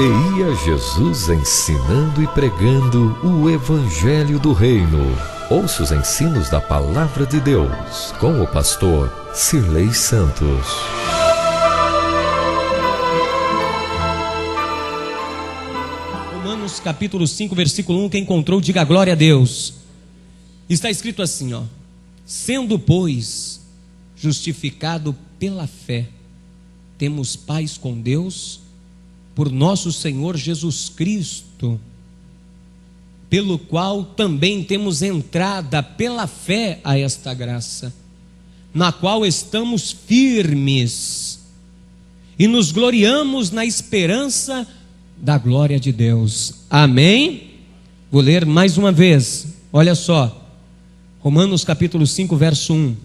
E ia Jesus ensinando e pregando o Evangelho do Reino. Ouça os ensinos da Palavra de Deus com o pastor Cirlei Santos. Romanos capítulo 5, versículo 1, quem encontrou, diga glória a Deus. Está escrito assim, sendo, pois, justificado pela fé, temos paz com Deus, por nosso Senhor Jesus Cristo, pelo qual também temos entrada pela fé a esta graça, na qual estamos firmes e nos gloriamos na esperança da glória de Deus. Amém? Vou ler mais uma vez, olha só, Romanos capítulo 5, verso 1.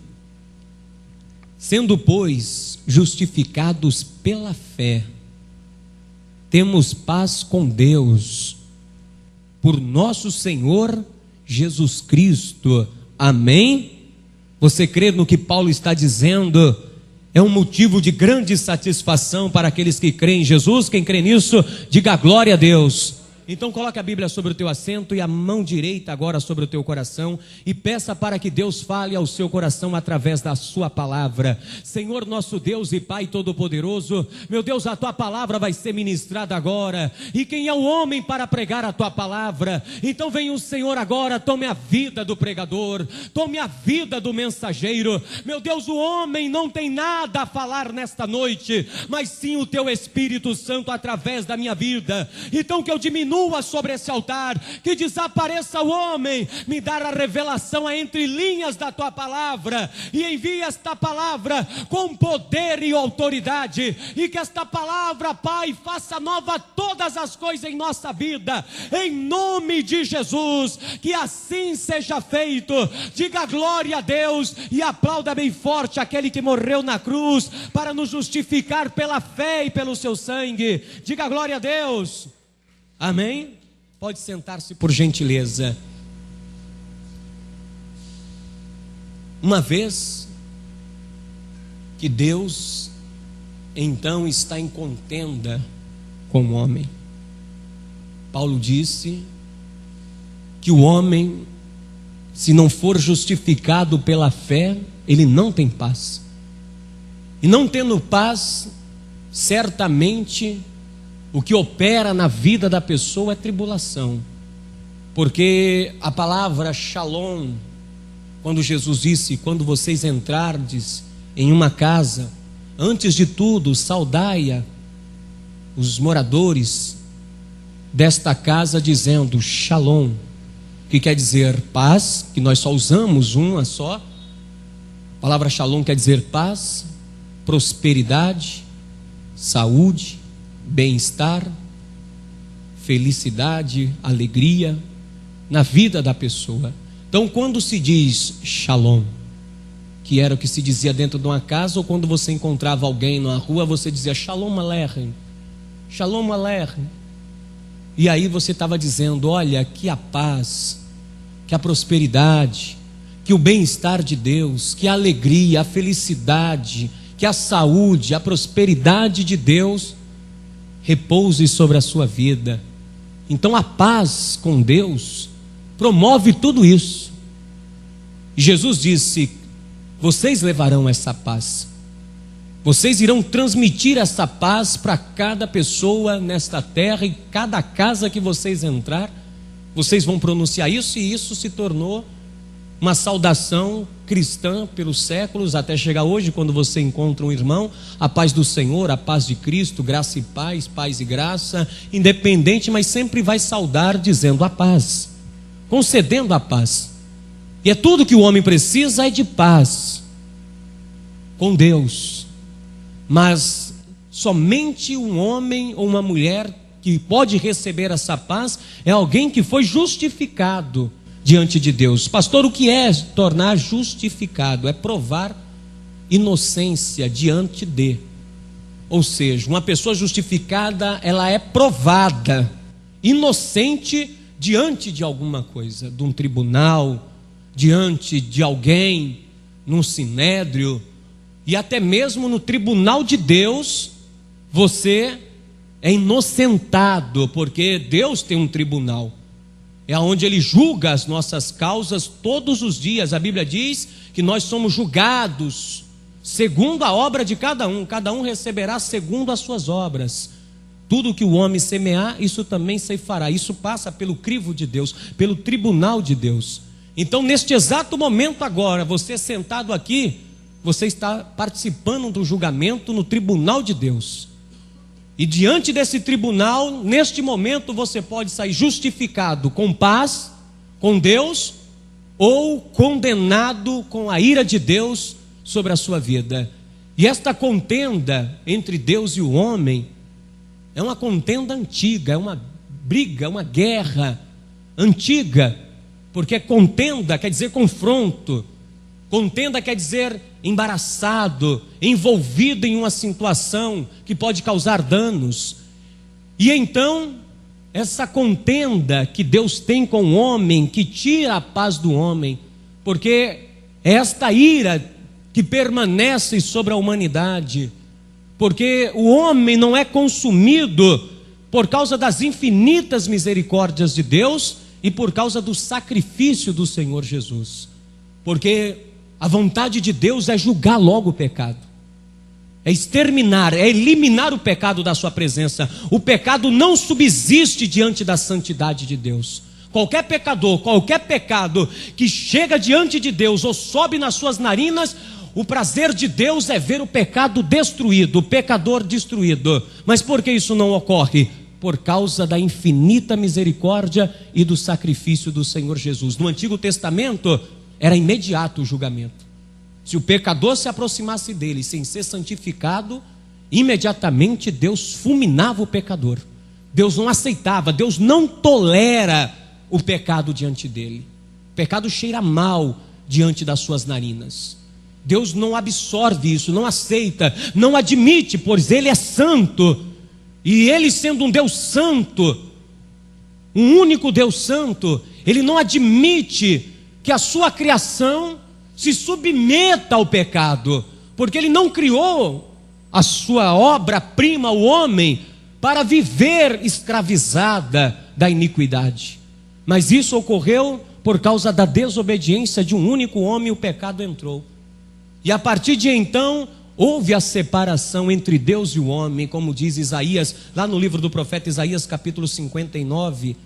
Sendo, pois, justificados pela fé, temos paz com Deus, por nosso Senhor Jesus Cristo. Amém? Você crê no que Paulo está dizendo? É um motivo de grande satisfação para aqueles que creem em Jesus. Quem crê nisso, diga glória a Deus. Então coloque a Bíblia sobre o teu assento e a mão direita agora sobre o teu coração e peça para que Deus fale ao seu coração através da sua palavra. Senhor nosso Deus e Pai Todo-Poderoso, meu Deus, a tua palavra vai ser ministrada agora, e quem é o homem para pregar a tua palavra? Então vem o Senhor agora, tome a vida do pregador, tome a vida do mensageiro. Meu Deus, o homem não tem nada a falar nesta noite, mas sim o teu Espírito Santo através da minha vida. Então que eu diminua sobre esse altar, que desapareça o homem, me dar a revelação entre linhas da tua palavra, e envie esta palavra com poder e autoridade, e que esta palavra, Pai, faça nova todas as coisas em nossa vida, em nome de Jesus, que assim seja feito. Diga glória a Deus e aplauda bem forte aquele que morreu na cruz para nos justificar pela fé e pelo seu sangue. Diga glória a Deus. Amém? Pode sentar-se por gentileza. Uma vez que Deus então está em contenda com o homem, Paulo disse que o homem, se não for justificado pela fé, ele não tem paz. E não tendo paz, certamente o que opera na vida da pessoa é tribulação, porque a palavra shalom, quando Jesus disse, quando vocês entrardes em uma casa, antes de tudo saudai os moradores desta casa, dizendo shalom, que quer dizer paz, que nós só usamos uma só. A palavra shalom quer dizer paz, prosperidade, saúde, bem-estar, felicidade, alegria na vida da pessoa. Então, quando se diz shalom, que era o que se dizia dentro de uma casa, ou quando você encontrava alguém na rua, você dizia shalom aleichem, shalom aleichem. E aí você estava dizendo, olha, que a paz, que a prosperidade, que o bem-estar de Deus, que a alegria, a felicidade, que a saúde, a prosperidade de Deus repouse sobre a sua vida. Então a paz com Deus promove tudo isso. E Jesus disse, vocês levarão essa paz, vocês irão transmitir essa paz para cada pessoa nesta terra, e cada casa que vocês entrar, vocês vão pronunciar isso, e isso se tornou uma saudação cristã pelos séculos, até chegar hoje, quando você encontra um irmão, a paz do Senhor, a paz de Cristo, graça e paz, paz e graça, independente, mas sempre vai saudar dizendo a paz, concedendo a paz. E é tudo que o homem precisa, é de paz com Deus. Mas somente um homem ou uma mulher que pode receber essa paz é alguém que foi justificado diante de Deus. Pastor, o que é tornar justificado? É provar inocência diante de. Ou seja, uma pessoa justificada, ela é provada inocente diante de alguma coisa, de um tribunal, diante de alguém, num sinédrio, e até mesmo no tribunal de Deus, você é inocentado, porque Deus tem um tribunal. É onde Ele julga as nossas causas todos os dias. A Bíblia diz que nós somos julgados segundo a obra de cada um receberá segundo as suas obras. Tudo que o homem semear, isso também ceifará. Isso passa pelo crivo de Deus, pelo tribunal de Deus. Então, neste exato momento agora, você sentado aqui, você está participando do julgamento no tribunal de Deus. E diante desse tribunal, neste momento, você pode sair justificado com paz, com Deus, ou condenado com a ira de Deus sobre a sua vida. E esta contenda entre Deus e o homem é uma contenda antiga, é uma briga, uma guerra antiga, porque contenda quer dizer confronto, contenda quer dizer embaraçado, envolvido em uma situação que pode causar danos. E então, essa contenda que Deus tem com o homem, que tira a paz do homem, porque é esta ira que permanece sobre a humanidade, porque o homem não é consumido por causa das infinitas misericórdias de Deus e por causa do sacrifício do Senhor Jesus. Porque a vontade de Deus é julgar logo o pecado, é exterminar, é eliminar o pecado da sua presença. O pecado não subsiste diante da santidade de Deus. Qualquer pecador, qualquer pecado que chega diante de Deus ou sobe nas suas narinas, o prazer de Deus é ver o pecado destruído, o pecador destruído. Mas por que isso não ocorre? Por causa da infinita misericórdia e do sacrifício do Senhor Jesus. No Antigo Testamento era imediato o julgamento. Se o pecador se aproximasse dele sem ser santificado, imediatamente Deus fulminava o pecador. Deus não aceitava, Deus não tolera o pecado diante dele. O pecado cheira mal diante das suas narinas. Deus não absorve isso, não aceita, não admite, pois Ele é santo. E Ele sendo um Deus santo, um único Deus santo, Ele não admite que a sua criação se submeta ao pecado, porque Ele não criou a sua obra-prima, o homem, para viver escravizada da iniquidade. Mas isso ocorreu por causa da desobediência de um único homem, o pecado entrou. E a partir de então, houve a separação entre Deus e o homem, como diz Isaías, lá no livro do profeta Isaías, capítulo 59.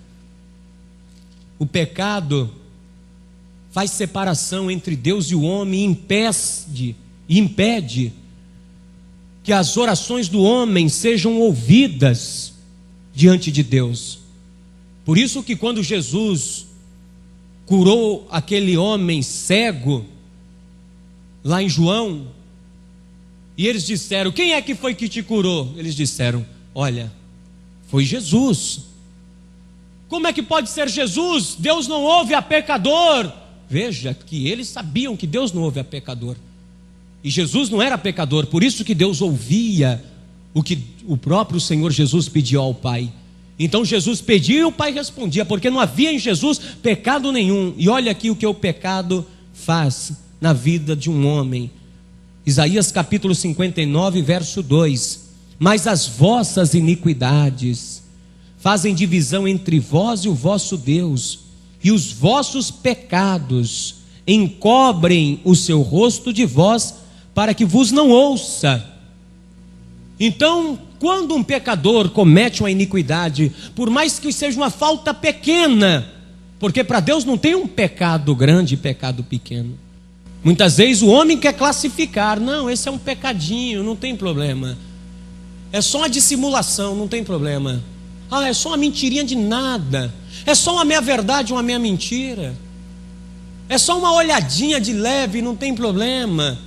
O pecado faz separação entre Deus e o homem e impede que as orações do homem sejam ouvidas diante de Deus. Por isso que quando Jesus curou aquele homem cego, lá em João, e eles disseram: quem é que foi que te curou? Eles disseram: olha, foi Jesus. Como é que pode ser Jesus? Deus não ouve a pecador. Veja que eles sabiam que Deus não ouve a pecador, e Jesus não era pecador, por isso que Deus ouvia o que o próprio Senhor Jesus pediu ao Pai. Então Jesus pedia e o Pai respondia, porque não havia em Jesus pecado nenhum. E olha aqui o que o pecado faz na vida de um homem. Isaías capítulo 59, verso 2: mas as vossas iniquidades fazem divisão entre vós e o vosso Deus, e os vossos pecados encobrem o seu rosto de vós, para que vos não ouça. Então, quando um pecador comete uma iniquidade, por mais que seja uma falta pequena, porque para Deus não tem um pecado grande e pecado pequeno. Muitas vezes o homem quer classificar: não, esse é um pecadinho, não tem problema. É só uma dissimulação, não tem problema. Ah, é só uma mentirinha de nada. É só uma meia verdade, uma meia mentira. É só uma olhadinha de leve, não tem problema.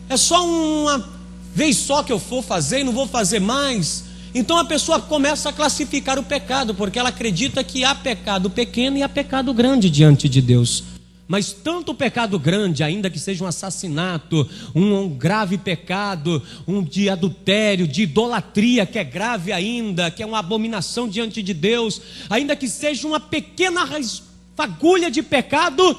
É só uma vez só que eu for fazer e não vou fazer mais. Então a pessoa começa a classificar o pecado, porque ela acredita que há pecado pequeno e há pecado grande diante de Deus. Mas tanto o pecado grande, ainda que seja um assassinato, um grave pecado, de adultério, de idolatria, que é grave ainda, que é uma abominação diante de Deus, ainda que seja uma pequena fagulha de pecado,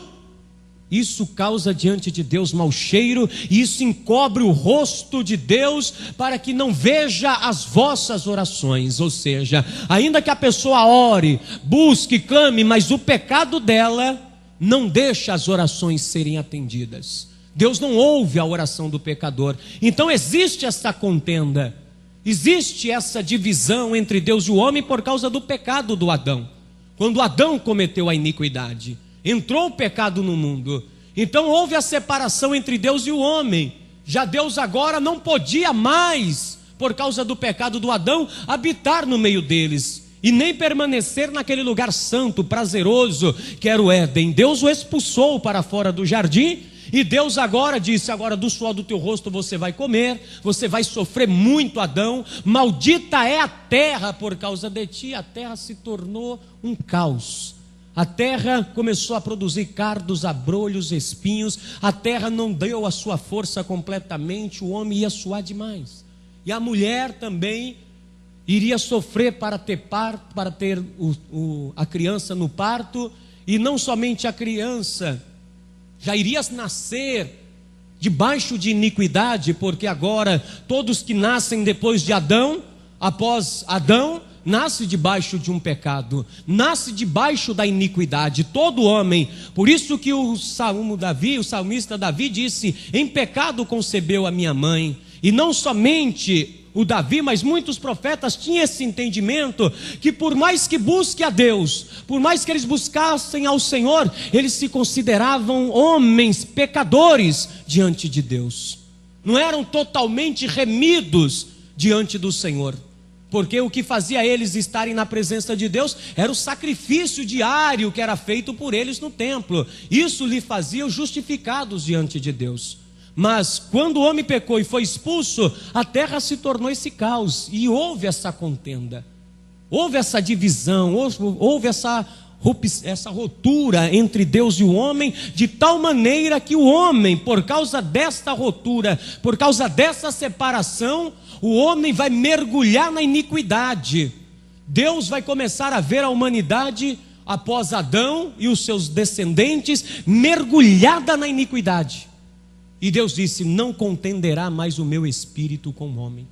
isso causa diante de Deus mau cheiro, e isso encobre o rosto de Deus para que não veja as vossas orações. Ou seja, ainda que a pessoa ore, busque, clame, mas o pecado dela não deixa as orações serem atendidas. Deus não ouve a oração do pecador. Então existe essa contenda, existe essa divisão entre Deus e o homem por causa do pecado do Adão. Quando Adão cometeu a iniquidade, entrou o pecado no mundo, então houve a separação entre Deus e o homem. Já Deus agora não podia mais, por causa do pecado do Adão, habitar no meio deles, e nem permanecer naquele lugar santo, prazeroso, que era o Éden. Deus o expulsou para fora do jardim, e Deus agora disse: agora do suor do teu rosto você vai comer, você vai sofrer muito, Adão, maldita é a terra por causa de ti. A terra se tornou um caos. A terra começou a produzir cardos, abrolhos, espinhos. A terra não deu a sua força completamente, o homem ia suar demais. E a mulher também iria sofrer para ter parto, para ter a criança no parto. E não somente a criança já iria nascer debaixo de iniquidade, porque agora todos que nascem depois de Adão, após Adão, nasce debaixo de um pecado, nasce debaixo da iniquidade, todo homem. Por isso que o salmista Davi disse: em pecado concebeu a minha mãe. E não somente o Davi, mas muitos profetas tinham esse entendimento, que por mais que busque a Deus, por mais que eles buscassem ao Senhor, eles se consideravam homens pecadores diante de Deus, não eram totalmente remidos diante do Senhor, porque o que fazia eles estarem na presença de Deus era o sacrifício diário que era feito por eles no templo. Isso lhe fazia justificados diante de Deus. Mas quando o homem pecou e foi expulso, a terra se tornou esse caos, e houve essa contenda, houve essa divisão, houve essa rotura entre Deus e o homem, de tal maneira que o homem, por causa desta rotura, por causa dessa separação, o homem vai mergulhar na iniquidade. Deus vai começar a ver a humanidade após Adão e os seus descendentes mergulhada na iniquidade. E Deus disse: não contenderá mais o meu espírito com o homem.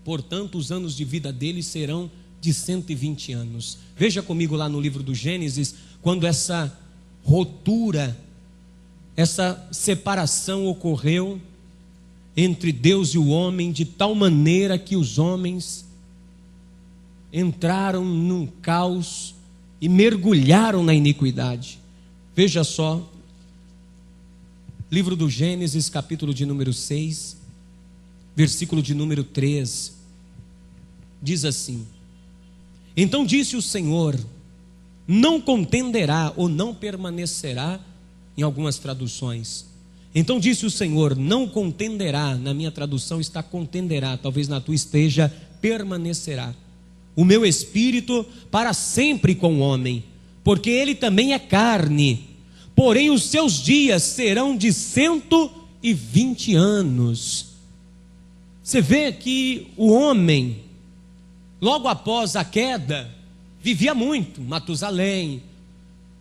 Portanto, os anos de vida dele serão de 120 anos. Veja comigo lá no livro do Gênesis, quando essa rotura, essa separação ocorreu entre Deus e o homem, de tal maneira que os homens entraram num caos e mergulharam na iniquidade. Veja só, livro do Gênesis, capítulo de número 6, versículo de número 3, diz assim: então disse o Senhor, não contenderá ou não permanecerá, em algumas traduções. Então disse o Senhor, não contenderá, na minha tradução está contenderá, talvez na tua esteja permanecerá, o meu espírito para sempre com o homem, porque ele também é carne, porém os seus dias serão de 120 anos. Você vê que o homem, logo após a queda, vivia muito. Matusalém,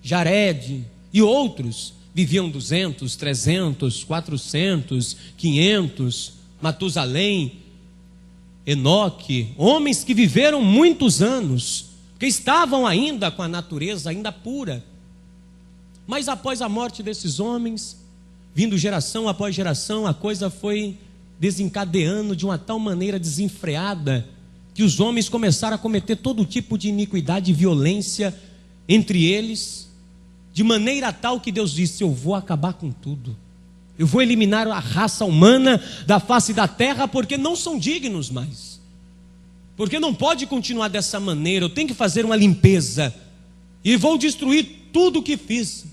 Jared e outros viviam 200, 300, 400, 500. Matusalém, Enoque, homens que viveram muitos anos, que estavam ainda com a natureza ainda pura. Mas após a morte desses homens, vindo geração após geração, a coisa foi desencadeando de uma tal maneira desenfreada, que os homens começaram a cometer todo tipo de iniquidade e violência entre eles, de maneira tal que Deus disse: eu vou acabar com tudo, eu vou eliminar a raça humana da face da terra, porque não são dignos mais, porque não pode continuar dessa maneira, eu tenho que fazer uma limpeza, e vou destruir tudo o que fiz.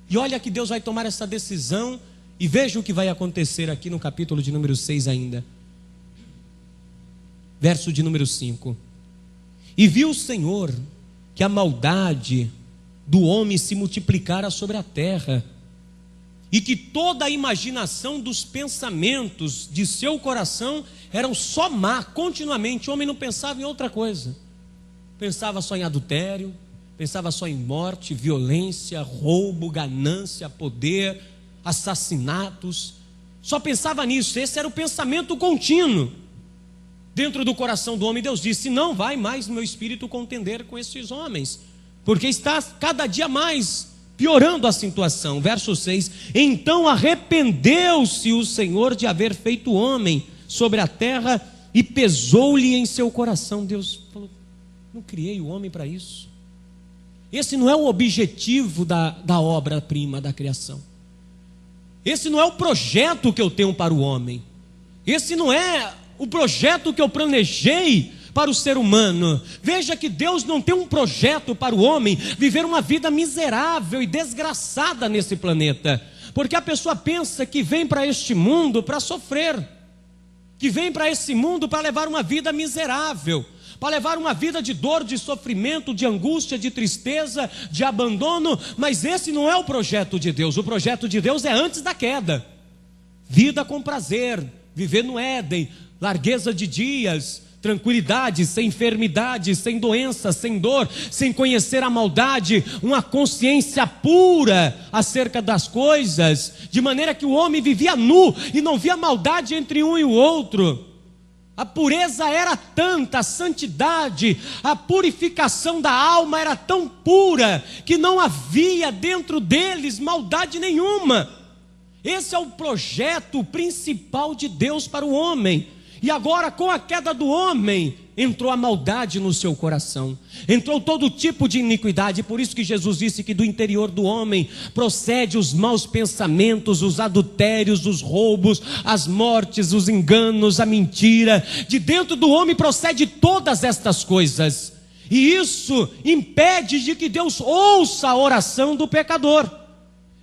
E olha que Deus vai tomar essa decisão, e veja o que vai acontecer aqui no capítulo de número 6 ainda. Verso de número 5. E viu o Senhor que a maldade do homem se multiplicara sobre a terra, e que toda a imaginação dos pensamentos de seu coração eram só má, continuamente. O homem não pensava em outra coisa, pensava só em adultério, pensava só em morte, violência, roubo, ganância, poder, assassinatos. Só pensava nisso. Esse era o pensamento contínuo dentro do coração do homem. Deus disse: não vai mais no meu espírito contender com esses homens, porque está cada dia mais piorando a situação. Verso 6: então arrependeu-se o Senhor de haver feito o homem sobre a terra e pesou-lhe em seu coração. Deus falou: não criei o homem para isso. Esse não é o objetivo da obra-prima da criação. Esse não é o projeto que eu tenho para o homem. Esse não é o projeto que eu planejei para o ser humano. Veja que Deus não tem um projeto para o homem viver uma vida miserável e desgraçada nesse planeta. Porque a pessoa pensa que vem para este mundo para sofrer, que vem para esse mundo para levar uma vida miserável, para levar uma vida de dor, de sofrimento, de angústia, de tristeza, de abandono. Mas esse não é o projeto de Deus. O projeto de Deus é antes da queda: vida com prazer, viver no Éden, largueza de dias, tranquilidade, sem enfermidade, sem doença, sem dor, sem conhecer a maldade, uma consciência pura acerca das coisas, de maneira que o homem vivia nu e não via maldade entre um e o outro. A pureza era tanta, a santidade, a purificação da alma era tão pura, que não havia dentro deles maldade nenhuma. Esse é o projeto principal de Deus para o homem. E agora, com a queda do homem, entrou a maldade no seu coração, entrou todo tipo de iniquidade. Por isso que Jesus disse que do interior do homem procede os maus pensamentos, os adultérios, os roubos, as mortes, os enganos, a mentira. De dentro do homem procede todas estas coisas, e isso impede de que Deus ouça a oração do pecador.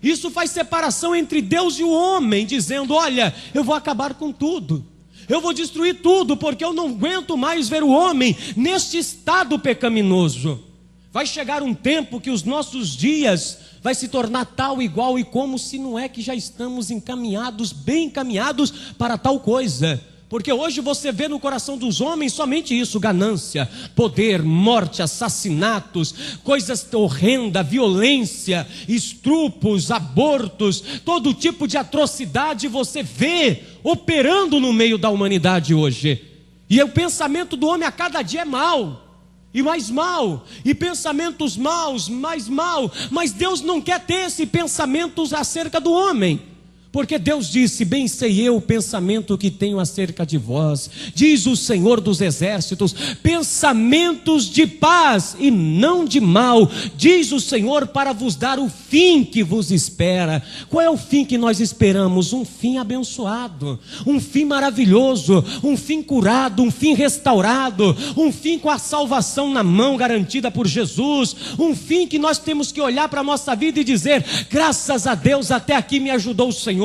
Isso faz separação entre Deus e o homem, dizendo: olha, eu vou acabar com tudo, eu vou destruir tudo, porque eu não aguento mais ver o homem neste estado pecaminoso. Vai chegar um tempo que os nossos dias vai se tornar tal, igual e como, se não é que já estamos encaminhados, bem encaminhados para tal coisa. Porque hoje você vê no coração dos homens somente isso: ganância, poder, morte, assassinatos, coisas horrendas, violência, estrupos, abortos, todo tipo de atrocidade você vê operando no meio da humanidade hoje. E o pensamento do homem a cada dia é mau, e mais mal, e pensamentos maus, mais mal. Mas Deus não quer ter esse pensamento acerca do homem, porque Deus disse: bem sei eu o pensamento que tenho acerca de vós, diz o Senhor dos exércitos, pensamentos de paz e não de mal, diz o Senhor, para vos dar o fim que vos espera. Qual é o fim que nós esperamos? Um fim abençoado, um fim maravilhoso, um fim curado, um fim restaurado, um fim com a salvação na mão, garantida por Jesus. Um fim que nós temos que olhar para a nossa vida e dizer: graças a Deus, até aqui me ajudou o Senhor.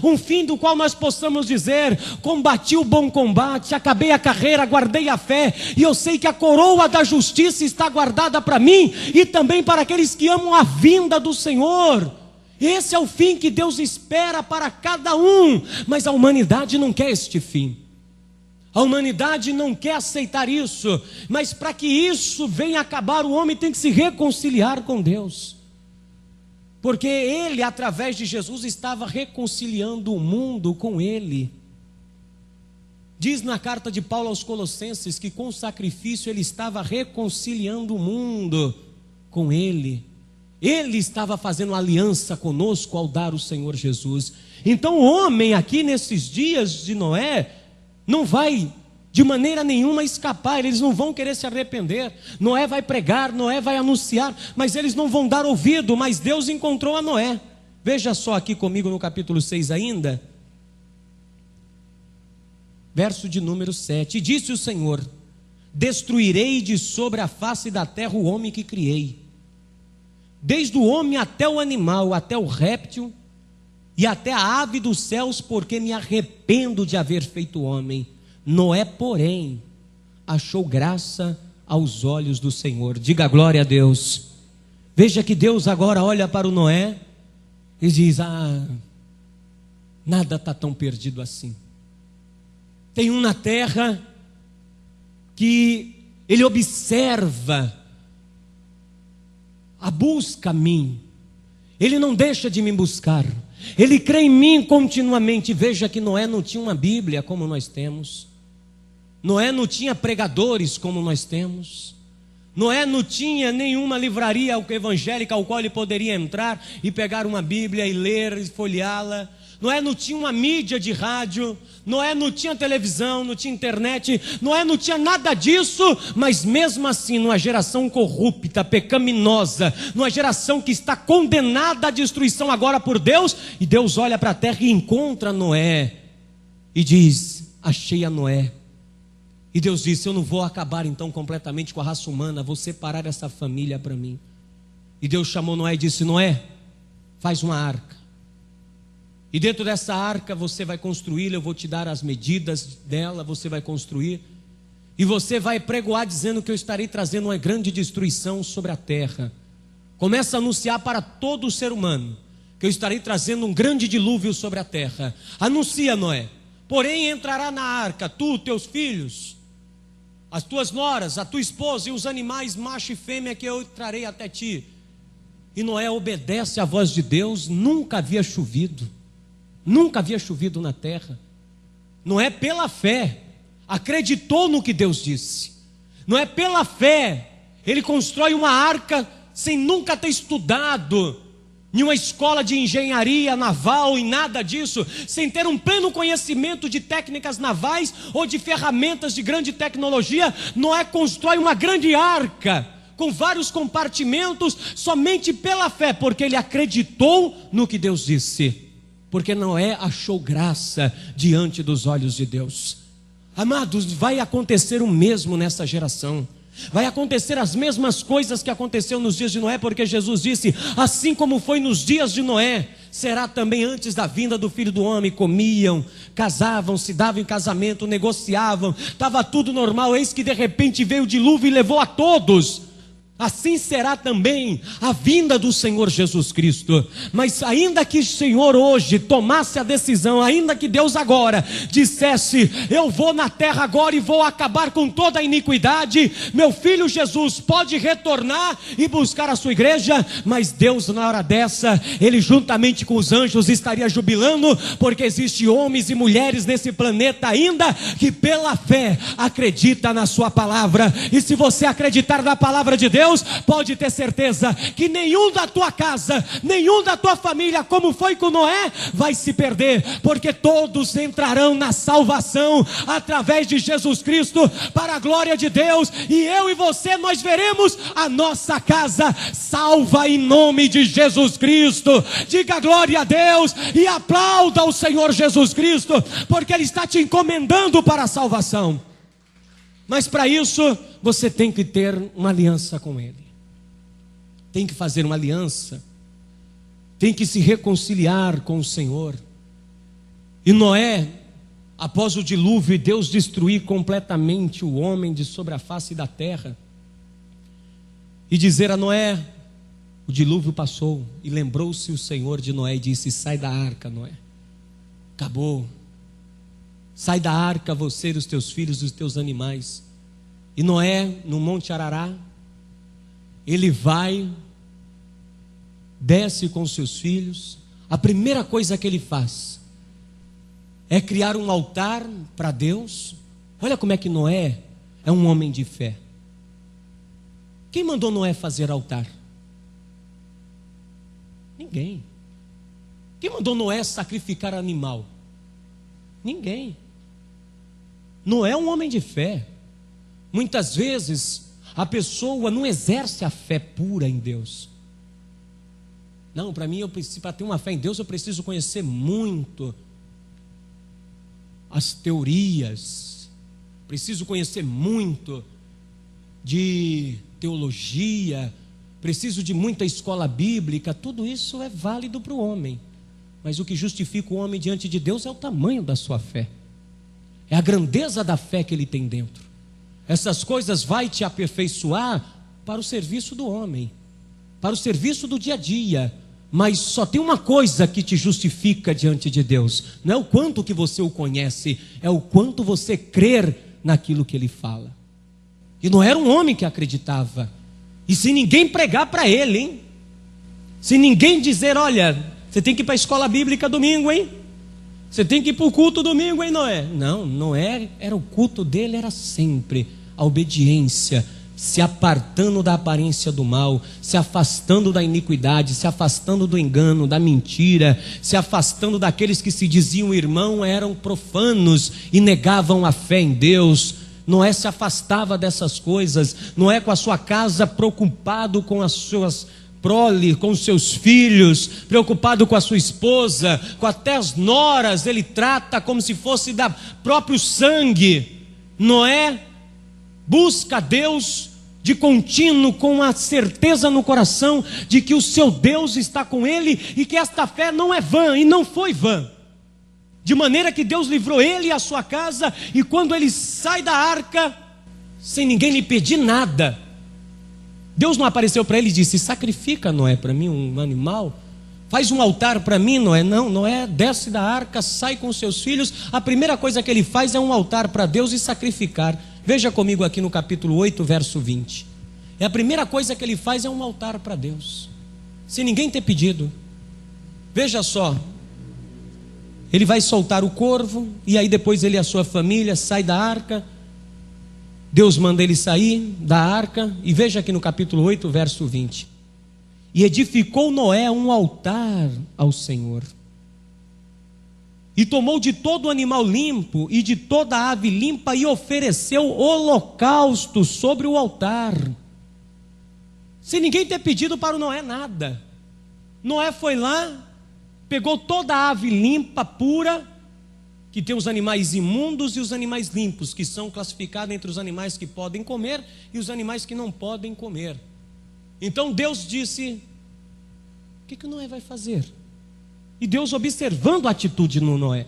Um fim do qual nós possamos dizer: combati o bom combate, acabei a carreira, guardei a fé, e eu sei que a coroa da justiça está guardada para mim e também para aqueles que amam a vinda do Senhor. Esse é o fim que Deus espera para cada um. Mas a humanidade não quer este fim, a humanidade não quer aceitar isso. Mas para que isso venha acabar, o homem tem que se reconciliar com Deus, porque ele, através de Jesus, estava reconciliando o mundo com ele. Diz na carta de Paulo aos Colossenses que com o sacrifício ele estava reconciliando o mundo com ele. Ele estava fazendo aliança conosco ao dar o Senhor Jesus. Então o homem aqui nesses dias de Noé não vai de maneira nenhuma escapar. Eles não vão querer se arrepender. Noé vai pregar, Noé vai anunciar, mas eles não vão dar ouvido. Mas Deus encontrou a Noé. Veja só aqui comigo no capítulo 6 ainda, verso de número 7. E disse o Senhor: destruirei de sobre a face da terra o homem que criei, desde o homem até o animal, até o réptil e até a ave dos céus, porque me arrependo de haver feito o homem. Noé, porém, achou graça aos olhos do Senhor. Diga glória a Deus. Veja que Deus agora olha para o Noé e diz: nada está tão perdido assim. Tem um na terra que ele observa a busca a mim. Ele não deixa de me buscar. Ele crê em mim continuamente. Veja que Noé não tinha uma Bíblia como nós temos. Noé não tinha pregadores como nós temos. Noé não tinha nenhuma livraria evangélica ao qual ele poderia entrar e pegar uma Bíblia e ler e folheá-la. Noé não tinha uma mídia de rádio. Noé não tinha televisão, não tinha internet. Noé não tinha nada disso, mas mesmo assim, numa geração corrupta, pecaminosa, numa geração que está condenada à destruição agora por Deus, e Deus olha para a terra e encontra Noé e diz: achei a Noé. E Deus disse: eu não vou acabar então completamente com a raça humana, vou separar essa família para mim. E Deus chamou Noé e disse: Noé, faz uma arca. E dentro dessa arca você vai construí-la, eu vou te dar as medidas dela, você vai construir. E você vai pregoar dizendo que eu estarei trazendo uma grande destruição sobre a terra. Começa a anunciar para todo o ser humano que eu estarei trazendo um grande dilúvio sobre a terra. Anuncia, Noé. Porém entrará na arca tu, teus filhos, as tuas noras, a tua esposa e os animais macho e fêmea que eu trarei até ti. E Noé obedece à voz de Deus. Nunca havia chovido. Nunca havia chovido na terra. Noé, pela fé, acreditou no que Deus disse. Noé, pela fé, ele constrói uma arca sem nunca ter estudado em uma escola de engenharia naval e nada disso, sem ter um pleno conhecimento de técnicas navais ou de ferramentas de grande tecnologia. Noé constrói uma grande arca com vários compartimentos somente pela fé, porque ele acreditou no que Deus disse. Porque Noé achou graça diante dos olhos de Deus. Amados, vai acontecer o mesmo nessa geração. Vai acontecer as mesmas coisas que aconteceu nos dias de Noé, porque Jesus disse: assim como foi nos dias de Noé, será também antes da vinda do Filho do Homem. Comiam, casavam, se davam em casamento, negociavam, estava tudo normal, eis que de repente veio o dilúvio e levou a todos. Assim será também a vinda do Senhor Jesus Cristo. Mas ainda que o Senhor hoje tomasse a decisão, ainda que Deus agora dissesse: eu vou na terra agora e vou acabar com toda a iniquidade, meu filho Jesus pode retornar e buscar a sua igreja. Mas Deus, na hora dessa, ele juntamente com os anjos estaria jubilando, porque existem homens e mulheres nesse planeta ainda que pela fé acredita na sua palavra. E se você acreditar na palavra de Deus, pode ter certeza que nenhum da tua casa, nenhum da tua família, como foi com Noé, vai se perder, porque todos entrarão na salvação através de Jesus Cristo, para a glória de Deus. E eu e você, nós veremos a nossa casa salva em nome de Jesus Cristo. Diga glória a Deus e aplauda o Senhor Jesus Cristo, porque Ele está te encomendando para a salvação. Mas para isso, você tem que ter uma aliança com Ele. Tem que fazer uma aliança. Tem que se reconciliar com o Senhor. E Noé, após o dilúvio e Deus destruir completamente o homem de sobre a face da terra, e dizer a Noé: o dilúvio passou. E lembrou-se o Senhor de Noé e disse: sai da arca, Noé. Acabou. Sai da arca, você, os teus filhos e os teus animais. E Noé, no Monte Arará, ele vai, desce com seus filhos. A primeira coisa que ele faz é criar um altar para Deus. Olha como é que Noé é um homem de fé. Quem mandou Noé fazer altar? Ninguém. Quem mandou Noé sacrificar animal? Ninguém. Noé é um homem de fé. Muitas vezes a pessoa não exerce a fé pura em Deus. Não, para mim, para ter uma fé em Deus, eu preciso conhecer muito as teorias, preciso conhecer muito de teologia, preciso de muita escola bíblica. Tudo isso é válido para o homem, mas o que justifica o homem diante de Deus é o tamanho da sua fé, é a grandeza da fé que ele tem dentro. Essas coisas vai te aperfeiçoar para o serviço do homem, para o serviço do dia a dia. Mas só tem uma coisa que te justifica diante de Deus: não é o quanto que você o conhece, é o quanto você crer naquilo que ele fala. E não era um homem que acreditava. E se ninguém pregar para ele, hein? Se ninguém dizer, olha, você tem que ir para a escola bíblica domingo, hein? Você tem que ir para o culto domingo, hein, Noé? Não, Noé, era o culto dele, era sempre a obediência, se apartando da aparência do mal, se afastando da iniquidade, se afastando do engano, da mentira, se afastando daqueles que se diziam irmão, eram profanos e negavam a fé em Deus. Noé se afastava dessas coisas. Noé, com a sua casa, preocupado com as suas prole, com os seus filhos, preocupado com a sua esposa, com até as noras, ele trata como se fosse da próprio sangue. Noé busca Deus de contínuo, com a certeza no coração de que o seu Deus está com ele e que esta fé não é vã, e não foi vã. De maneira que Deus livrou ele e a sua casa, e quando ele sai da arca, sem ninguém lhe pedir nada, Deus não apareceu para ele e disse: sacrifica, Noé, para mim um animal, faz um altar para mim, Noé. Não, Noé desce da arca, sai com seus filhos, a primeira coisa que ele faz é um altar para Deus e sacrificar. Veja comigo aqui no capítulo 8, verso 20. A primeira coisa que ele faz é um altar para Deus, sem ninguém ter pedido. Veja só, ele vai soltar o corvo, e aí depois ele e a sua família sai da arca. Deus manda ele sair da arca, e veja aqui no capítulo 8, verso 20. E edificou Noé um altar ao Senhor, e tomou de todo animal limpo e de toda ave limpa e ofereceu holocausto sobre o altar, sem ninguém ter pedido para o Noé nada. Noé foi lá, pegou toda a ave limpa, pura, que tem os animais imundos e os animais limpos, que são classificados entre os animais que podem comer e os animais que não podem comer. Então Deus disse: o que Noé vai fazer? E Deus observando a atitude no Noé.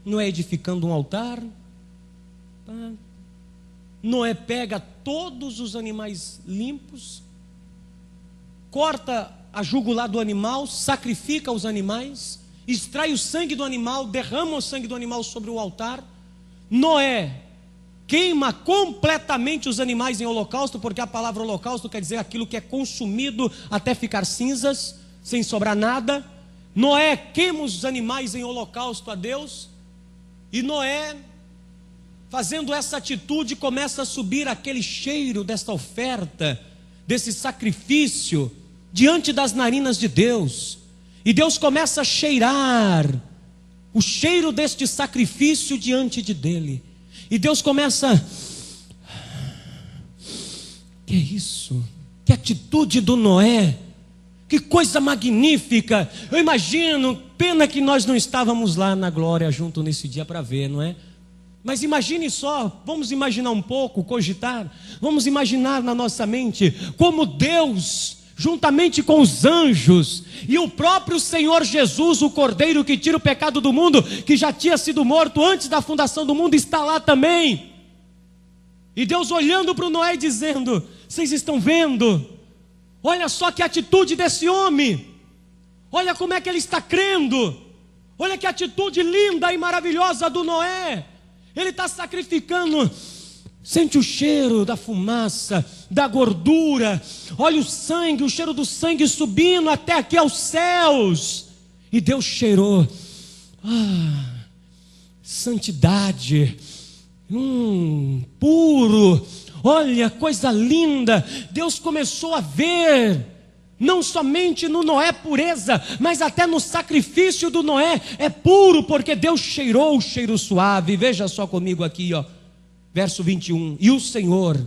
Noé edificando um altar. Noé pega todos os animais limpos, corta a jugular do animal, sacrifica os animais, extrai o sangue do animal, derrama o sangue do animal sobre o altar. Noé queima completamente os animais em holocausto, porque a palavra holocausto quer dizer aquilo que é consumido até ficar cinzas, sem sobrar nada. Noé queima os animais em holocausto a Deus, e Noé, fazendo essa atitude, começa a subir aquele cheiro desta oferta, desse sacrifício, diante das narinas de Deus. E Deus começa a cheirar o cheiro deste sacrifício diante dele. E Deus começa: que é isso? Que atitude do Noé! Que coisa magnífica! Eu imagino, pena que nós não estávamos lá na glória junto nesse dia para ver, não é? Mas imagine só, vamos imaginar um pouco, cogitar, vamos imaginar na nossa mente como Deus, juntamente com os anjos e o próprio Senhor Jesus, o Cordeiro que tira o pecado do mundo, que já tinha sido morto antes da fundação do mundo, está lá também. E Deus olhando para o Noé e dizendo: vocês estão vendo? Olha só que atitude desse homem, olha como é que ele está crendo, olha que atitude linda e maravilhosa do Noé. Ele está sacrificando, sente o cheiro da fumaça, da gordura, olha o sangue, o cheiro do sangue subindo até aqui aos céus. E Deus cheirou, santidade, puro. Olha, coisa linda. Deus começou a ver, não somente no Noé pureza, mas até no sacrifício do Noé é puro, porque Deus cheirou o cheiro suave. Veja só comigo aqui, verso 21. E o Senhor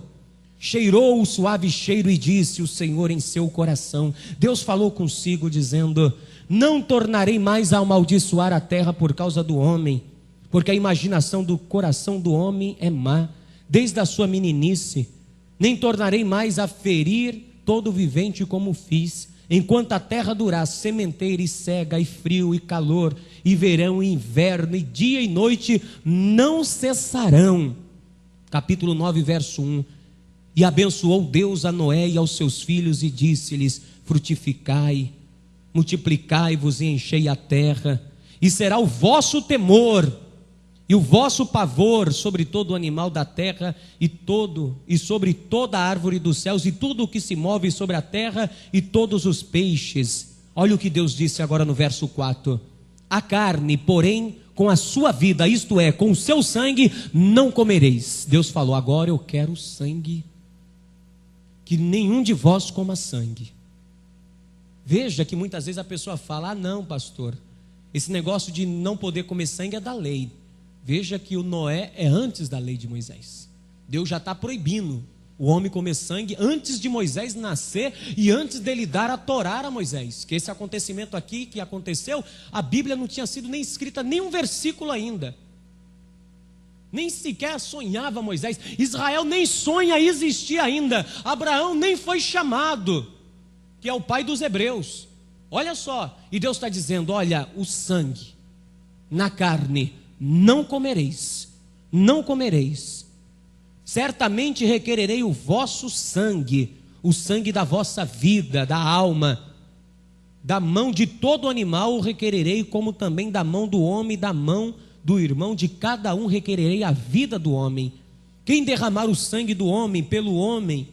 cheirou o suave cheiro e disse o Senhor em seu coração. Deus falou consigo dizendo: não tornarei mais a amaldiçoar a terra por causa do homem, porque a imaginação do coração do homem é má desde a sua meninice, nem tornarei mais a ferir todo vivente como fiz, enquanto a terra durar sementeira e cega, e frio e calor, e verão e inverno, e dia e noite não cessarão. Capítulo 9, verso 1. E abençoou Deus a Noé e aos seus filhos, e disse-lhes: frutificai, multiplicai-vos e enchei a terra, e será o vosso temor, e o vosso pavor sobre todo animal da terra e sobre toda a árvore dos céus e tudo o que se move sobre a terra e todos os peixes. Olha o que Deus disse agora no verso 4: a carne, porém, com a sua vida, isto é, com o seu sangue, não comereis. Deus falou: agora eu quero sangue, que nenhum de vós coma sangue. Veja que muitas vezes a pessoa fala: ah não, pastor, esse negócio de não poder comer sangue é da lei. Veja que o Noé é antes da lei de Moisés. Deus já está proibindo o homem comer sangue antes de Moisés nascer e antes dele dar a Torá a Moisés. Que esse acontecimento aqui que aconteceu, a Bíblia não tinha sido nem escrita nenhum versículo ainda. Nem sequer sonhava Moisés. Israel nem sonha existir ainda. Abraão nem foi chamado, que é o pai dos hebreus. Olha só, e Deus está dizendo: olha, o sangue na carne não comereis, não comereis. Certamente requererei o vosso sangue, o sangue da vossa vida, da alma. Da mão de todo animal o requererei, como também da mão do homem, da mão do irmão de cada um requererei a vida do homem. Quem derramar o sangue do homem pelo homem,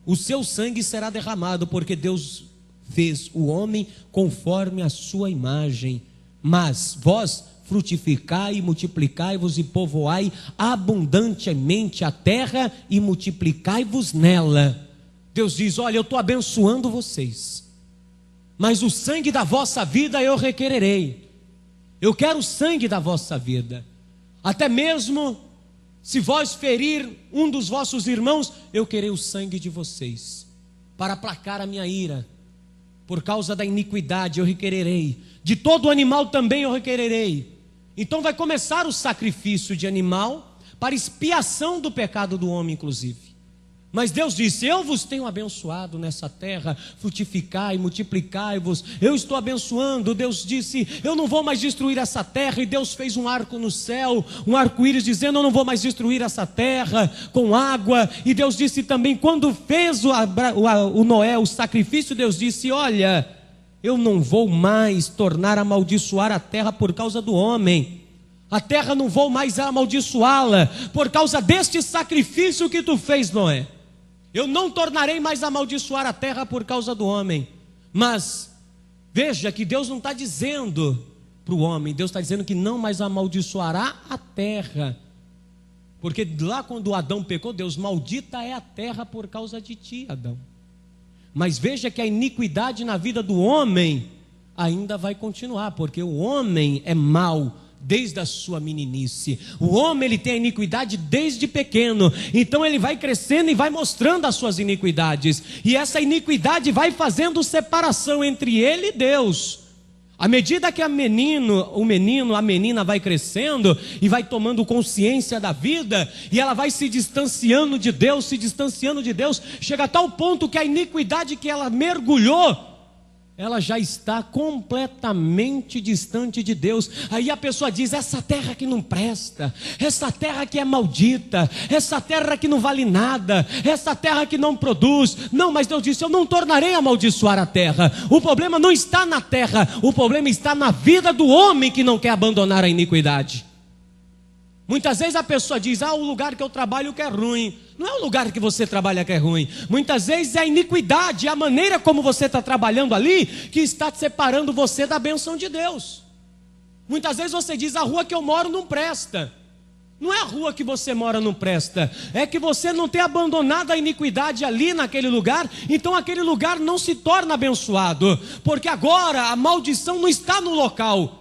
o seu sangue será derramado, porque Deus fez o homem conforme a sua imagem. Mas vós frutificai e multiplicai-vos e povoai abundantemente a terra e multiplicai-vos nela. Deus diz: olha, eu estou abençoando vocês, mas o sangue da vossa vida eu requererei. Eu quero o sangue da vossa vida. Até mesmo se vós ferir um dos vossos irmãos, eu querei o sangue de vocês, para aplacar a minha ira. Por causa da iniquidade eu requererei, de todo animal também eu requererei. Então vai começar o sacrifício de animal, para expiação do pecado do homem inclusive. Mas Deus disse: eu vos tenho abençoado nessa terra, frutificai, multiplicai-vos, eu estou abençoando. Deus disse: eu não vou mais destruir essa terra, e Deus fez um arco no céu, um arco-íris dizendo: eu não vou mais destruir essa terra com água. E Deus disse também, quando fez o Noé o sacrifício, Deus disse: olha, eu não vou mais tornar a amaldiçoar a terra por causa do homem. A terra não vou mais amaldiçoá-la por causa deste sacrifício que tu fez, Noé. Eu não tornarei mais a amaldiçoar a terra por causa do homem. Mas veja que Deus não está dizendo para o homem, Deus está dizendo que não mais amaldiçoará a terra. Porque lá quando Adão pecou, Deus: maldita é a terra por causa de ti, Adão. Mas veja que a iniquidade na vida do homem ainda vai continuar, porque o homem é mau desde a sua meninice. O homem, ele tem a iniquidade desde pequeno, então ele vai crescendo e vai mostrando as suas iniquidades, e essa iniquidade vai fazendo separação entre ele e Deus. À medida que a menina vai crescendo e vai tomando consciência da vida, e ela vai se distanciando de Deus, chega a tal ponto que a iniquidade que ela mergulhou, ela já está completamente distante de Deus. Aí a pessoa diz: essa terra que não presta, essa terra que é maldita, essa terra que não vale nada, essa terra que não produz. Não, mas Deus disse: eu não tornarei a amaldiçoar a terra. O problema não está na terra, o problema está na vida do homem que não quer abandonar a iniquidade. Muitas vezes a pessoa diz: o lugar que eu trabalho que é ruim. Não é o lugar que você trabalha que é ruim. Muitas vezes é a iniquidade, a maneira como você está trabalhando ali, que está separando você da bênção de Deus. Muitas vezes você diz: a rua que eu moro não presta. Não é a rua que você mora não presta, é que você não tem abandonado a iniquidade ali naquele lugar, então aquele lugar não se torna abençoado, porque agora a maldição não está no local.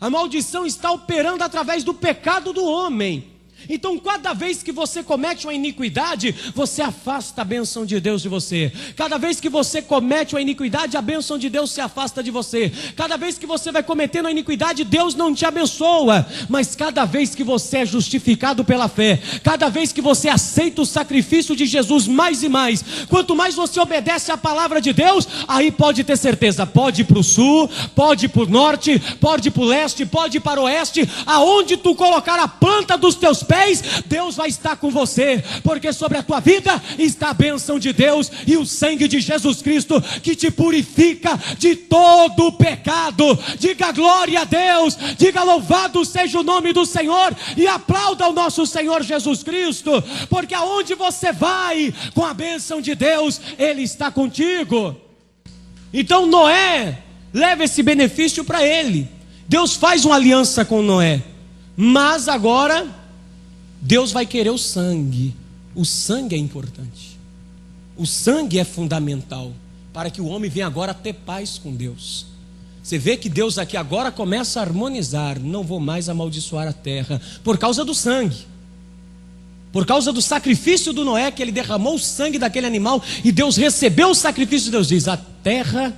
A maldição está operando através do pecado do homem. Então cada vez que você comete uma iniquidade, você afasta a bênção de Deus de você. Cada vez que você comete uma iniquidade, a bênção de Deus se afasta de você. Cada vez que você vai cometendo a iniquidade, Deus não te abençoa. Mas cada vez que você é justificado pela fé, cada vez que você aceita o sacrifício de Jesus mais e mais, quanto mais você obedece à palavra de Deus, aí pode ter certeza, pode ir para o sul, pode ir para o norte, pode ir para o leste, pode ir para o oeste, aonde tu colocar a planta dos teus pés, pés, Deus vai estar com você, porque sobre a tua vida está a bênção de Deus e o sangue de Jesus Cristo que te purifica de todo o pecado. Diga glória a Deus, diga louvado seja o nome do Senhor e aplauda o nosso Senhor Jesus Cristo, porque aonde você vai com a bênção de Deus, Ele está contigo. Então Noé leva esse benefício para ele. Deus faz uma aliança com Noé, mas agora Deus vai querer o sangue. O sangue é importante, o sangue é fundamental para que o homem venha agora ter paz com Deus. Você vê que Deus aqui agora começa a harmonizar. Não vou mais amaldiçoar a terra por causa do sangue, por causa do sacrifício do Noé, que ele derramou o sangue daquele animal e Deus recebeu o sacrifício. Deus diz: a terra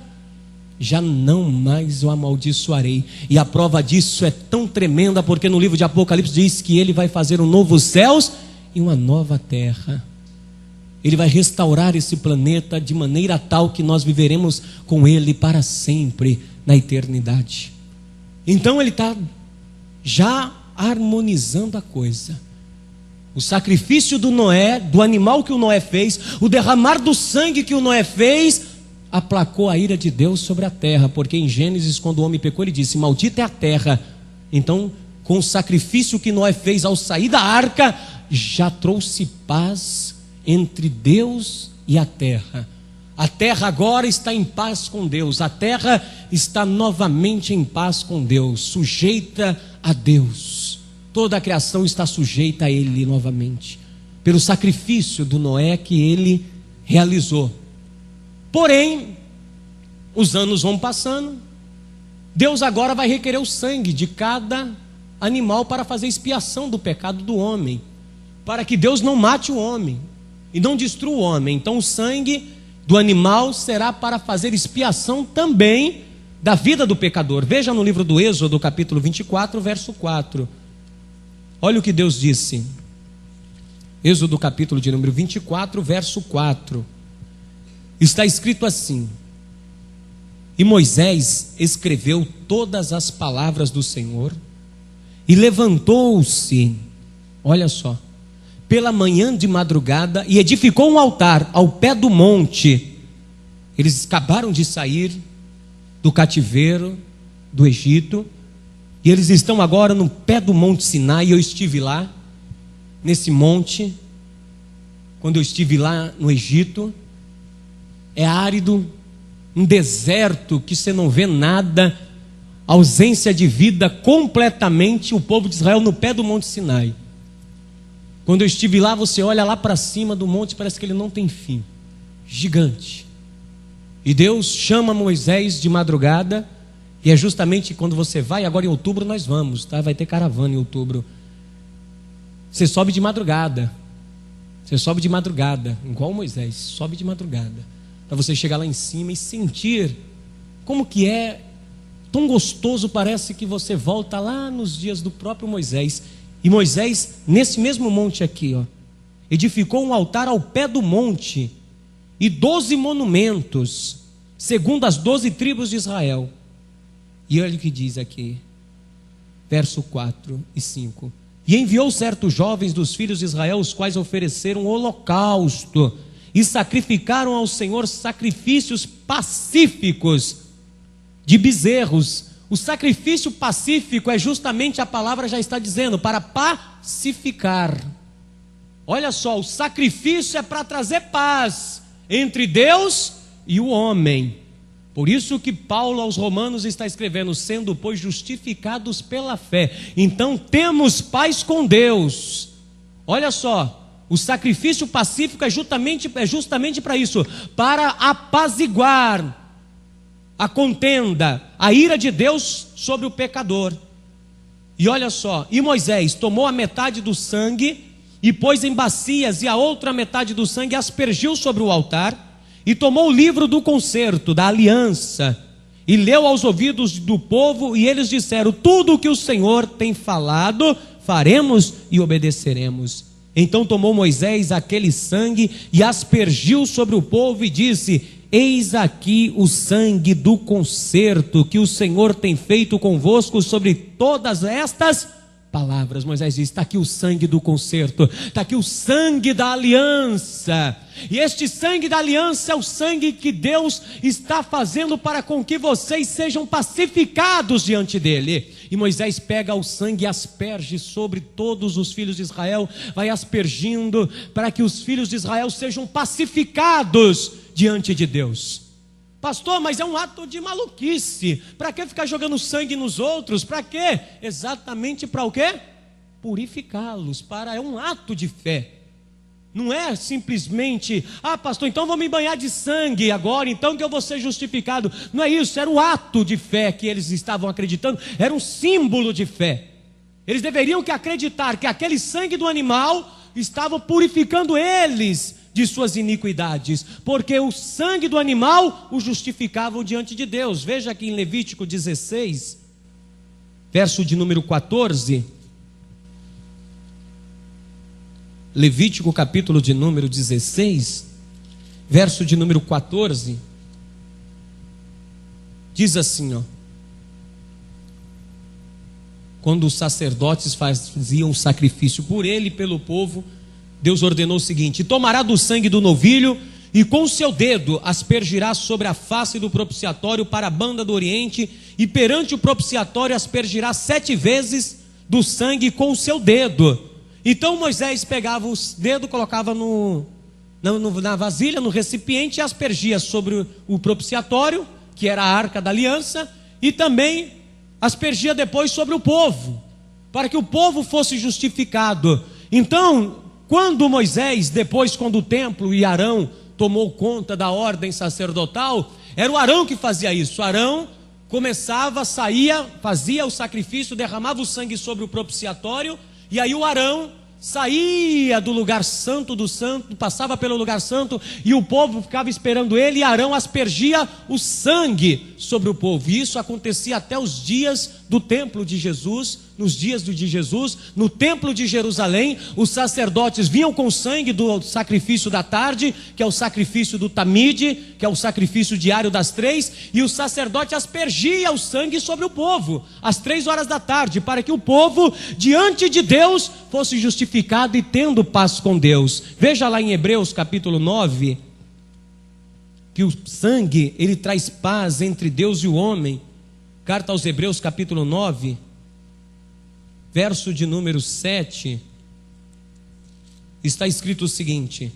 já não mais o amaldiçoarei. E a prova disso é tão tremenda, porque no livro de Apocalipse diz que ele vai fazer um novo céus e uma nova terra. Ele vai restaurar esse planeta de maneira tal que nós viveremos com ele para sempre na eternidade. Então ele está já harmonizando a coisa. O sacrifício do Noé, do animal que o Noé fez, o derramar do sangue que o Noé fez, aplacou a ira de Deus sobre a terra, porque em Gênesis, quando o homem pecou, ele disse: maldita é a terra. Então, com o sacrifício que Noé fez ao sair da arca, já trouxe paz entre Deus e a terra. A terra agora está em paz com Deus, a terra está novamente em paz com Deus, sujeita a Deus. Toda a criação está sujeita a Ele novamente, pelo sacrifício do Noé que Ele realizou. Porém, os anos vão passando, Deus agora vai requerer o sangue de cada animal para fazer expiação do pecado do homem, para que Deus não mate o homem e não destrua o homem. Então o sangue do animal será para fazer expiação também da vida do pecador. Veja no livro do Êxodo, capítulo 24, verso 4. Olha o que Deus disse. Êxodo, capítulo de número 24, verso 4. Está escrito assim: e Moisés escreveu todas as palavras do Senhor e levantou-se, olha só, pela manhã de madrugada e edificou um altar ao pé do monte. Eles acabaram de sair do cativeiro do Egito e eles estão agora no pé do monte Sinai. Eu estive lá nesse monte quando eu estive lá no Egito. É árido, um deserto que você não vê nada, ausência de vida completamente. O povo de Israel no pé do monte Sinai. Quando eu estive lá, você olha lá para cima do monte, parece que ele não tem fim, gigante. E Deus chama Moisés de madrugada, e é justamente quando você vai, agora em outubro nós vamos, tá? Vai ter caravana em outubro. Você sobe de madrugada, igual Moisés, sobe de madrugada, para você chegar lá em cima e sentir como que é tão gostoso. Parece que você volta lá nos dias do próprio Moisés. E Moisés, nesse mesmo monte aqui, ó, edificou um altar ao pé do monte e 12 monumentos, segundo as 12 tribos de Israel. E olha o que diz aqui, verso 4 e 5. E enviou certos jovens dos filhos de Israel, os quais ofereceram holocausto e sacrificaram ao Senhor sacrifícios pacíficos de bezerros. O sacrifício pacífico é justamente, a palavra já está dizendo, para pacificar. Olha só, o sacrifício é para trazer paz entre Deus e o homem. Por isso que Paulo aos Romanos está escrevendo: sendo, pois, justificados pela fé, então temos paz com Deus. Olha só, o sacrifício pacífico é justamente para isso, para apaziguar a contenda, a ira de Deus sobre o pecador. E olha só, e Moisés tomou a metade do sangue e pôs em bacias, e a outra metade do sangue aspergiu sobre o altar, e tomou o livro do concerto, da aliança, e leu aos ouvidos do povo, e eles disseram: tudo o que o Senhor tem falado, faremos e obedeceremos. Então tomou Moisés aquele sangue e aspergiu sobre o povo e disse: eis aqui o sangue do concerto que o Senhor tem feito convosco sobre todas estas palavras. Moisés diz: está aqui o sangue do concerto, está aqui o sangue da aliança. E este sangue da aliança é o sangue que Deus está fazendo para com que vocês sejam pacificados diante dele. E Moisés pega o sangue e asperge sobre todos os filhos de Israel, vai aspergindo para que os filhos de Israel sejam pacificados diante de Deus. Pastor, mas é um ato de maluquice. Para que ficar jogando sangue nos outros? Para quê? Exatamente para o quê? Purificá-los. É um ato de fé. Não é simplesmente: pastor, então vou me banhar de sangue agora, então que eu vou ser justificado. Não é isso, era o ato de fé que eles estavam acreditando, era um símbolo de fé. Eles deveriam acreditar que aquele sangue do animal estava purificando eles de suas iniquidades, porque o sangue do animal os justificava diante de Deus. Veja aqui em Levítico 16, verso de número 14. Levítico capítulo de número 16, verso de número 14, diz assim, quando os sacerdotes faziam sacrifício por ele e pelo povo, Deus ordenou o seguinte: tomará do sangue do novilho e com o seu dedo aspergirá sobre a face do propiciatório para a banda do oriente, e perante o propiciatório aspergirá 7 vezes do sangue com o seu dedo. Então Moisés pegava o dedo, colocava na vasilha, no recipiente, e aspergia sobre o propiciatório, que era a arca da aliança, e também aspergia depois sobre o povo, para que o povo fosse justificado. Então, quando Moisés, depois quando o templo e Arão tomou conta da ordem sacerdotal, era o Arão que fazia isso. Arão começava, saía, fazia o sacrifício, derramava o sangue sobre o propiciatório, e aí o Arão saía do lugar santo do santo, passava pelo lugar santo, e o povo ficava esperando ele, e Arão aspergia o sangue sobre o povo. E isso acontecia até os dias do templo de Jesus. Nos dias de Jesus, no templo de Jerusalém, os sacerdotes vinham com o sangue do sacrifício da tarde, que é o sacrifício do tamide, que é o sacrifício diário das 3, e o sacerdote aspergia o sangue sobre o povo, às 3 horas da tarde, para que o povo, diante de Deus, fosse justificado e tendo paz com Deus. Veja lá em Hebreus capítulo 9, que o sangue, ele traz paz entre Deus e o homem. Carta aos Hebreus capítulo 9, verso de número 7, está escrito o seguinte: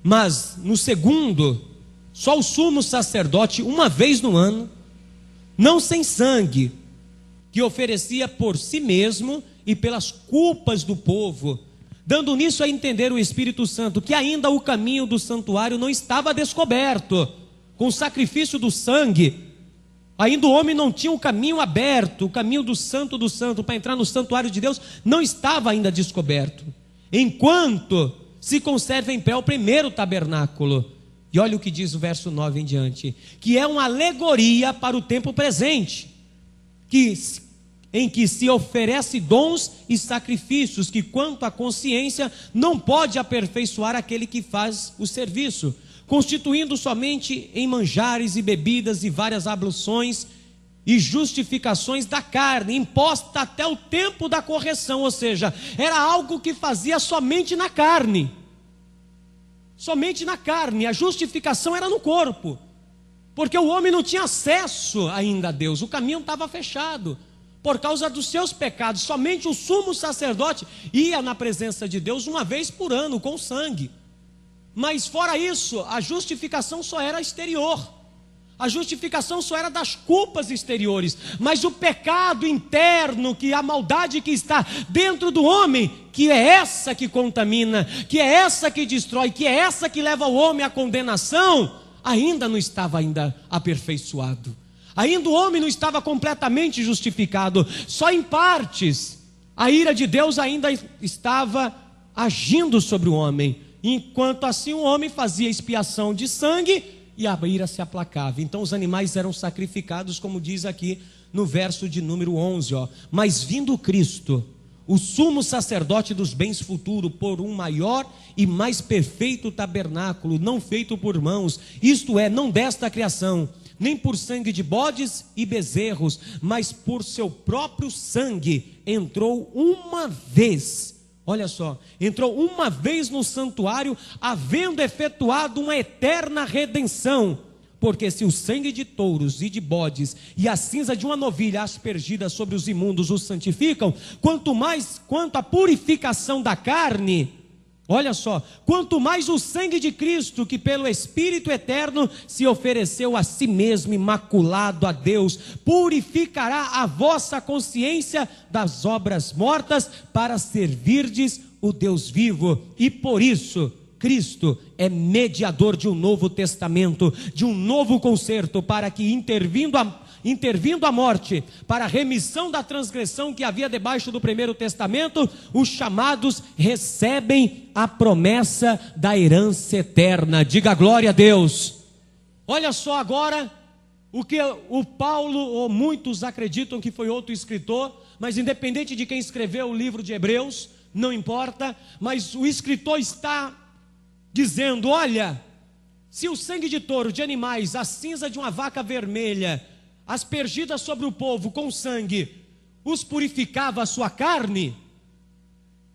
mas no segundo, só o sumo sacerdote, uma vez no ano, não sem sangue, que oferecia por si mesmo e pelas culpas do povo, dando nisso a entender o Espírito Santo, que ainda o caminho do santuário não estava descoberto. Com o sacrifício do sangue, ainda o homem não tinha o caminho aberto, o caminho do santo para entrar no santuário de Deus não estava ainda descoberto, enquanto se conserva em pé o primeiro tabernáculo. E olha o que diz o verso 9 em diante, que é uma alegoria para o tempo presente, em que se oferece dons e sacrifícios, que quanto à consciência não pode aperfeiçoar aquele que faz o serviço, constituindo somente em manjares e bebidas e várias abluções e justificações da carne, imposta até o tempo da correção. Ou seja, era algo que fazia somente na carne. Somente na carne. A justificação era no corpo, porque o homem não tinha acesso ainda a Deus, o caminho estava fechado por causa dos seus pecados. Somente o sumo sacerdote ia na presença de Deus uma vez por ano com sangue. Mas fora isso, a justificação só era exterior, a justificação só era das culpas exteriores, mas o pecado interno, que a maldade que está dentro do homem, que é essa que contamina, que é essa que destrói, que é essa que leva o homem à condenação, ainda não estava aperfeiçoado, ainda o homem não estava completamente justificado, só em partes. A ira de Deus ainda estava agindo sobre o homem. Enquanto assim o homem fazia expiação de sangue e a ira se aplacava. Então os animais eram sacrificados, como diz aqui no verso de número 11, mas vindo Cristo, o sumo sacerdote dos bens futuros, por um maior e mais perfeito tabernáculo, não feito por mãos, isto é, não desta criação, nem por sangue de bodes e bezerros, mas por seu próprio sangue entrou uma vez. Olha só, entrou uma vez no santuário, havendo efetuado uma eterna redenção. Porque se o sangue de touros e de bodes e a cinza de uma novilha aspergida sobre os imundos os santificam, quanto a purificação da carne, olha só, quanto mais o sangue de Cristo, que pelo Espírito eterno se ofereceu a si mesmo imaculado a Deus, purificará a vossa consciência das obras mortas para servirdes o Deus vivo. E por isso Cristo é mediador de um novo testamento, de um novo concerto, para que intervindo a morte, para a remissão da transgressão que havia debaixo do primeiro testamento, os chamados recebem a promessa da herança eterna. Diga glória a Deus. Olha só agora o que o Paulo, ou muitos acreditam que foi outro escritor, mas independente de quem escreveu o livro de Hebreus, não importa, mas o escritor está dizendo: olha, se o sangue de touro, de animais, a cinza de uma vaca vermelha, aspergida sobre o povo com sangue, os purificava a sua carne,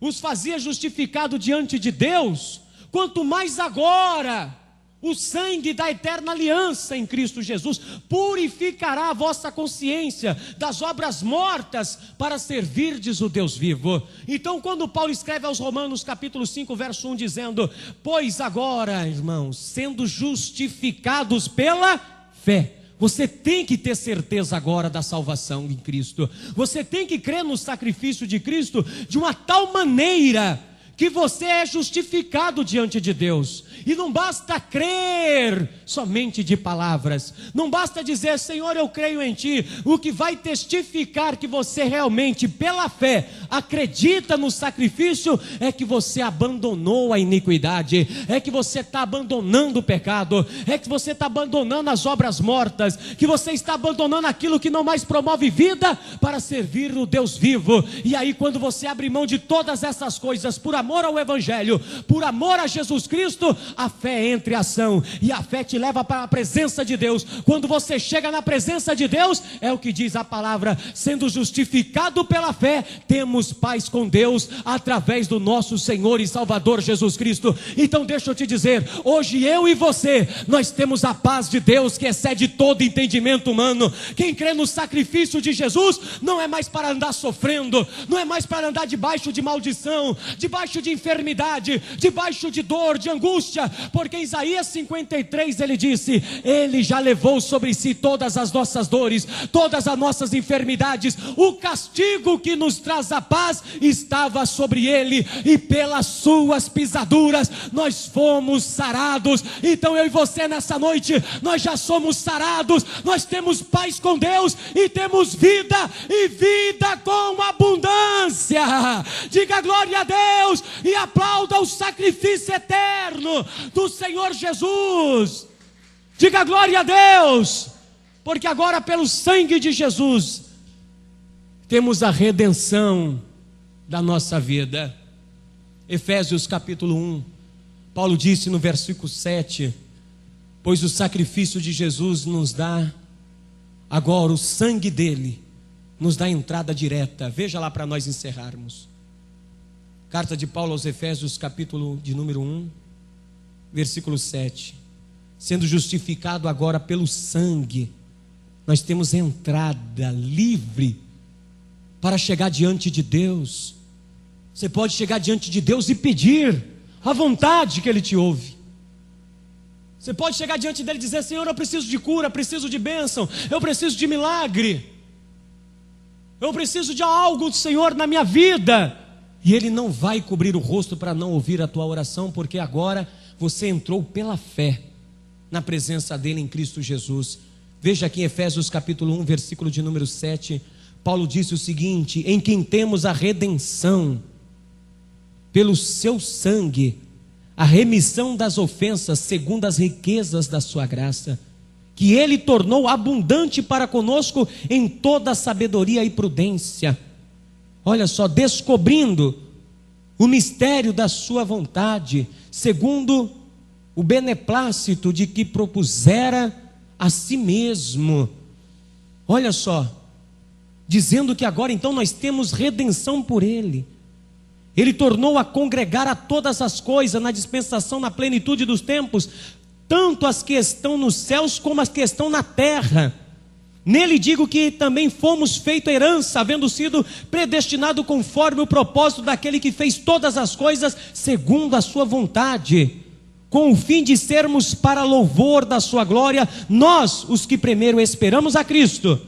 os fazia justificado diante de Deus, quanto mais agora o sangue da eterna aliança em Cristo Jesus purificará a vossa consciência das obras mortas para servirdes o Deus vivo. Então, quando Paulo escreve aos Romanos capítulo 5, verso 1, dizendo: pois agora, irmãos, sendo justificados pela fé, você tem que ter certeza agora da salvação em Cristo. Você tem que crer no sacrifício de Cristo de uma tal maneira que você é justificado diante de Deus. E não basta crer somente de palavras, não basta dizer: Senhor, eu creio em Ti. O que vai testificar que você realmente, pela fé, acredita no sacrifício, é que você abandonou a iniquidade, é que você está abandonando o pecado, é que você está abandonando as obras mortas, que você está abandonando aquilo que não mais promove vida, para servir o Deus vivo. E aí, quando você abre mão de todas essas coisas, por amor ao Evangelho, por amor a Jesus Cristo, a fé entra em ação, e a fé te leva para a presença de Deus. Quando você chega na presença de Deus, é o que diz a palavra: sendo justificado pela fé, temos paz com Deus, através do nosso Senhor e Salvador Jesus Cristo. Então deixa eu te dizer, hoje eu e você, nós temos a paz de Deus, que excede todo entendimento humano. Quem crê no sacrifício de Jesus, não é mais para andar sofrendo, não é mais para andar debaixo de maldição, debaixo de enfermidade, debaixo de dor, de angústia, porque em Isaías 53 ele disse: Ele já levou sobre si todas as nossas dores, todas as nossas enfermidades, o castigo que nos traz a paz estava sobre ele, e pelas suas pisaduras nós fomos sarados. Então eu e você nessa noite, nós já somos sarados, nós temos paz com Deus, e temos vida, e vida com abundância. Diga glória a Deus, e aplauda o sacrifício eterno do Senhor Jesus. Diga glória a Deus, porque agora pelo sangue de Jesus temos a redenção da nossa vida. Efésios capítulo 1, Paulo disse no versículo 7: pois o sacrifício de Jesus nos dá agora, o sangue dele nos dá entrada direta. Veja lá para nós encerrarmos. Carta de Paulo aos Efésios, capítulo de número 1, versículo 7. Sendo justificado agora pelo sangue, nós temos entrada livre para chegar diante de Deus. Você pode chegar diante de Deus e pedir à vontade que Ele te ouve. Você pode chegar diante dele e dizer: Senhor, eu preciso de cura, preciso de bênção, eu preciso de milagre, eu preciso de algo do Senhor na minha vida. E Ele não vai cobrir o rosto para não ouvir a tua oração, porque agora você entrou pela fé na presença dele em Cristo Jesus. Veja aqui em Efésios capítulo 1, versículo de número 7, Paulo disse o seguinte: em quem temos a redenção pelo seu sangue, a remissão das ofensas, segundo as riquezas da sua graça, que Ele tornou abundante para conosco em toda sabedoria e prudência. Olha só, descobrindo o mistério da sua vontade, segundo o beneplácito de que propusera a si mesmo. Olha só, dizendo que agora então nós temos redenção por Ele. Ele tornou a congregar a todas as coisas na dispensação, na plenitude dos tempos, tanto as que estão nos céus como as que estão na terra. Nele digo que também fomos feito herança, havendo sido predestinado conforme o propósito daquele que fez todas as coisas segundo a sua vontade, com o fim de sermos para louvor da sua glória, nós, os que primeiro esperamos a Cristo,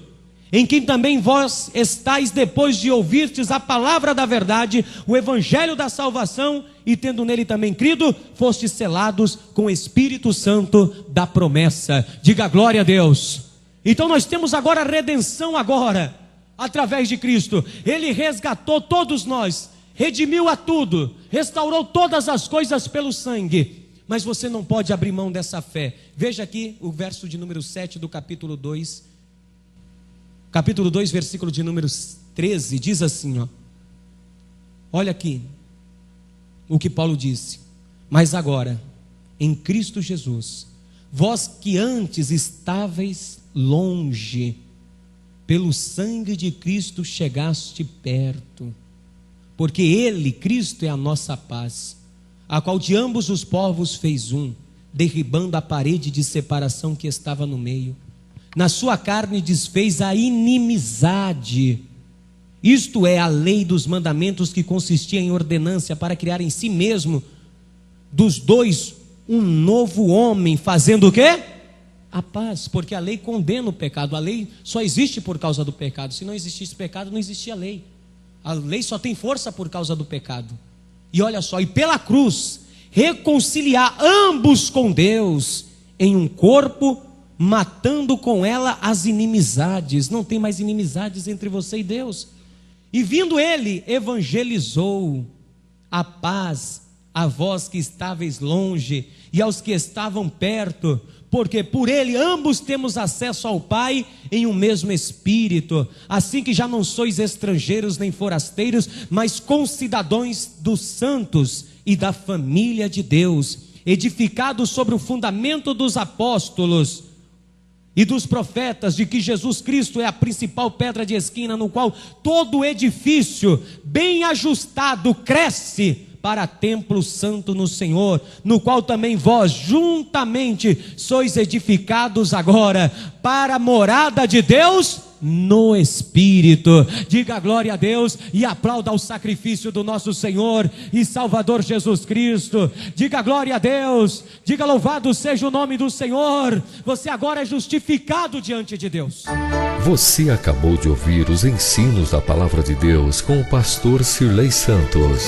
em quem também vós estáis depois de ouvirtes a palavra da verdade, o evangelho da salvação, e tendo nele também crido, fostes selados com o Espírito Santo da promessa. Diga glória a Deus. Então nós temos agora a redenção agora, através de Cristo. Ele resgatou todos nós, redimiu a tudo, restaurou todas as coisas pelo sangue. Mas você não pode abrir mão dessa fé. Veja aqui o verso de número 7 do capítulo 2. Capítulo 2, versículo de número 13, diz assim, ó. Olha aqui o que Paulo disse. Mas agora, em Cristo Jesus, vós que antes estáveis longe, pelo sangue de Cristo chegaste perto, porque Ele, Cristo, é a nossa paz, a qual de ambos os povos fez um, derribando a parede de separação que estava no meio. Na sua carne desfez a inimizade, isto é, a lei dos mandamentos, que consistia em ordenância, para criar em si mesmo dos dois um novo homem, fazendo o quê? A paz, porque a lei condena o pecado. A lei só existe por causa do pecado. Se não existisse pecado, não existia lei. A lei só tem força por causa do pecado. E olha só, e pela cruz reconciliar ambos com Deus em um corpo, matando com ela as inimizades. Não tem mais inimizades entre você e Deus. E vindo ele, evangelizou a paz a vós que estáveis longe e aos que estavam perto, porque por ele ambos temos acesso ao Pai em um mesmo Espírito, assim que já não sois estrangeiros nem forasteiros, mas concidadãos dos santos e da família de Deus, edificados sobre o fundamento dos apóstolos e dos profetas, de que Jesus Cristo é a principal pedra de esquina, no qual todo edifício bem ajustado cresce para templo santo no Senhor, no qual também vós juntamente sois edificados agora para a morada de Deus no Espírito. Diga glória a Deus e aplauda o sacrifício do nosso Senhor e Salvador Jesus Cristo. Diga glória a Deus, diga louvado seja o nome do Senhor. Você agora é justificado diante de Deus. Você acabou de ouvir os ensinos da Palavra de Deus com o pastor Sirlei Santos.